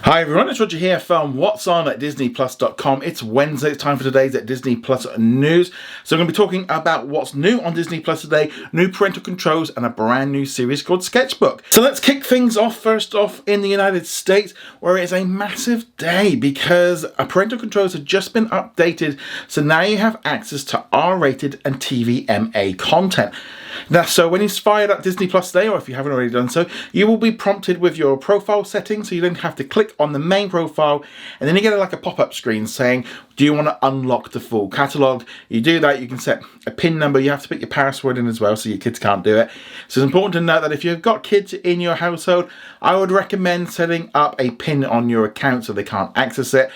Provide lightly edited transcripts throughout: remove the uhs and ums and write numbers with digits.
Hi everyone, it's Roger here from What's On at DisneyPlus.com. It's Wednesday, it's time for today's at Disney Plus news. So I'm going to be talking about what's new on Disney Plus today, new parental controls and a brand new series called Sketchbook. So let's kick things off first off in the United States, where it's a massive day because parental controls have just been updated. So now you have access to R-rated and TVMA content. Now, so when you fired up Disney Plus today, or if you haven't already done so, you will be prompted with your profile settings, so you don't have to click on the main profile, and then you get like a pop-up screen saying, do you want to unlock the full catalogue? You do that, you can set a PIN number, you have to put your password in as well, so your kids can't do it. So it's important to note that if you've got kids in your household, I would recommend setting up a PIN on your account so they can't access it.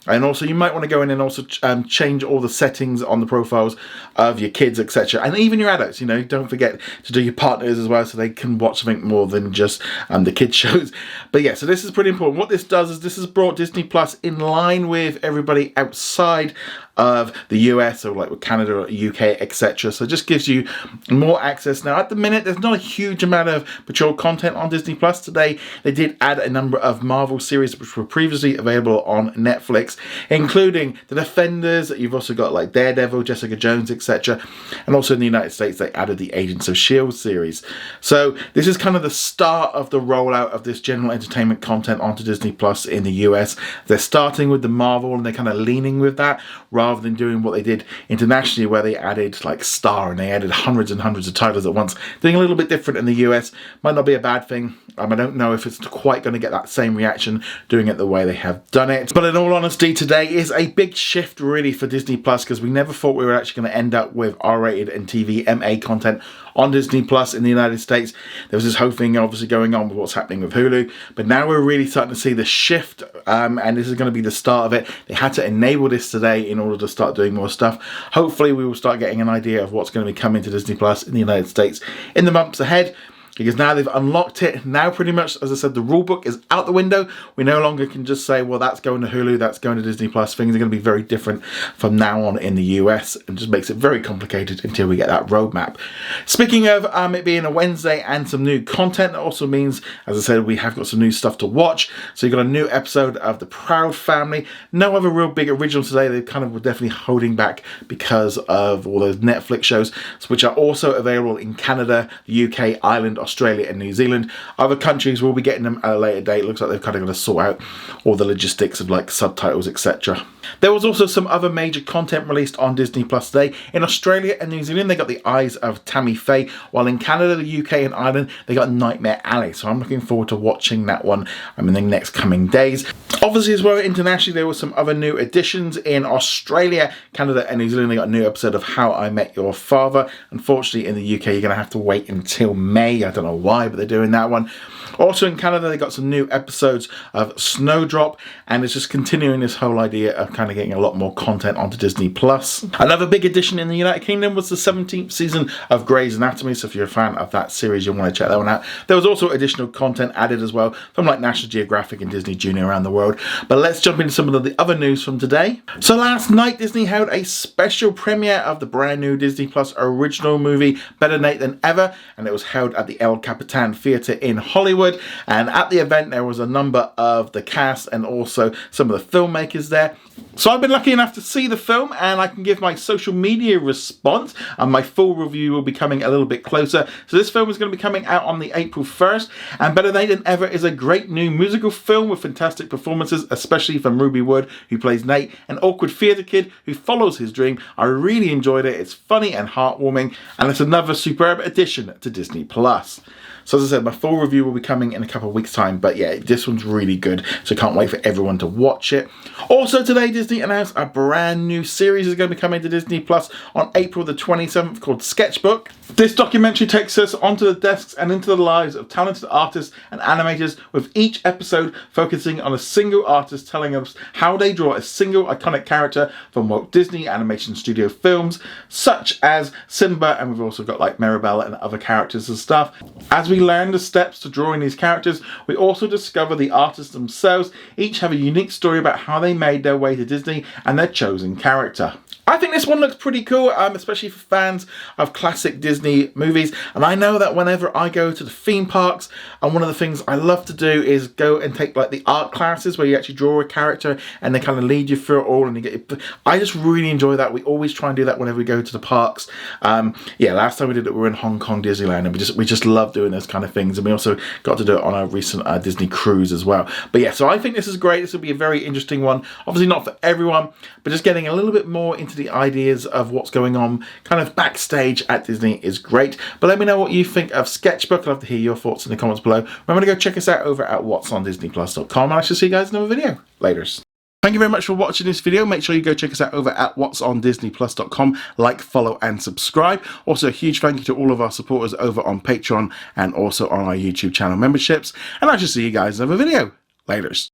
And also you might want to go in and also change all the settings on the profiles of your kids, etc. And even your adults, you know, don't forget to do your partners as well so they can watch something more than just the kids shows. But yeah, so this is pretty important. What this does is this has brought Disney Plus in line with everybody outside of the US, or like with Canada or UK, etc. So it just gives you more access. Now at the minute there's not a huge amount of mature content on Disney Plus today. They did add a number of Marvel series which were previously available on Netflix, including The Defenders. You've also got like Daredevil, Jessica Jones, etc. And also in the United States they added the Agents of S.H.I.E.L.D. series. So this is kind of the start of the rollout of this general entertainment content onto Disney Plus in the US. They're starting with the Marvel and they're kind of leaning with that rather than doing what they did internationally, where they added like Star and they added hundreds and hundreds of titles at once. Doing a little bit different in the US might not be a bad thing. I don't know if it's quite going to get that same reaction doing it the way they have done it. But in all honesty, today is a big shift really for Disney Plus, because we never thought we were actually going to end up with R-rated and TVMA content on Disney Plus in the United States. There was this whole thing obviously going on with what's happening with Hulu, but now we're really starting to see the shift, and this is going to be the start of it. They had to enable this today in order to start doing more stuff. Hopefully we will start getting an idea of what's going to be coming to Disney Plus in the United States in the months ahead, because now they've unlocked it. Now pretty much, as I said, the rule book is out the window. We no longer can just say, well, that's going to Hulu, that's going to Disney Plus. Things are going to be very different from now on in the US, and just makes it very complicated until we get that roadmap. Speaking of it being a Wednesday and some new content, that also means, as I said, we have got some new stuff to watch. So you've got a new episode of The Proud Family. No other real big originals today. They kind of were definitely holding back because of all those Netflix shows, which are also available in Canada, the UK, Ireland, Australia and New Zealand. Other countries will be getting them at a later date. Looks like they've kind of got to sort out all the logistics of like subtitles, etc. There was also some other major content released on Disney Plus today. In Australia and New Zealand, they got The Eyes of Tammy Faye, while in Canada, the UK and Ireland, they got Nightmare Alley. So I'm looking forward to watching that one in the next coming days. Obviously as well, internationally, there were some other new additions. In Australia, Canada and New Zealand, they got a new episode of How I Met Your Father. Unfortunately, in the UK, you're going to have to wait until May. I don't know why, but they're doing that one. Also in Canada, they got some new episodes of Snowdrop, and it's just continuing this whole idea of kind of getting a lot more content onto Disney Plus. Another big addition in the United Kingdom was the 17th season of Grey's Anatomy, so if you're a fan of that series, you'll want to check that one out. There was also additional content added as well from like National Geographic and Disney Junior around the world. But let's jump into some of the other news from today. So last night, Disney held a special premiere of the brand new Disney Plus original movie, Better Nate Than Ever, and it was held at the El Capitan Theatre in Hollywood. And at the event there was a number of the cast and also some of the filmmakers there. So I've been lucky enough to see the film, and I can give my social media response, and my full review will be coming a little bit closer. So this film is going to be coming out on the April 1st, and Better Nate Than Ever is a great new musical film with fantastic performances, especially from Ruby Wood, who plays Nate, an awkward theatre kid who follows his dream. I really enjoyed it. It's funny and heartwarming, and it's another superb addition to Disney Plus. So as I said, my full review will be coming in a couple of weeks' time, but yeah, this one's really good, so can't wait for everyone to watch it. Also today, Disney announced a brand new series is going to be coming to Disney Plus on April the 27th called Sketchbook. This documentary takes us onto the desks and into the lives of talented artists and animators, with each episode focusing on a single artist telling us how they draw a single iconic character from Walt Disney Animation Studio films, such as Simba, and we've also got like Mirabelle and other characters and stuff. As we learn the steps to drawing these characters, we also discover the artists themselves. Each have a unique story about how they made their way to Disney and their chosen character. I think this one looks pretty cool, especially for fans of classic Disney movies. And I know that whenever I go to the theme parks, and one of the things I love to do is go and take like the art classes where you actually draw a character and they kind of lead you through it all, and you get. I just really enjoy that. We always try and do that whenever we go to the parks. Yeah, last time we did it, we were in Hong Kong Disneyland, and we just love doing those kind of things. And we also got to do it on our recent Disney cruise as well. But yeah, so I think this is great. This will be a very interesting one. Obviously not for everyone, but just getting a little bit more into the ideas of what's going on kind of backstage at Disney is great. But let me know what you think of Sketchbook. I'd love to hear your thoughts in the comments below. Remember to go check us out over at whatsondisneyplus.com, and I shall see you guys in another video. Laters. Thank you very much for watching this video. Make sure you go check us out over at whatsondisneyplus.com. Like, follow and subscribe. Also a huge thank you to all of our supporters over on Patreon and also on our YouTube channel memberships. And I shall see you guys in another video. Laters.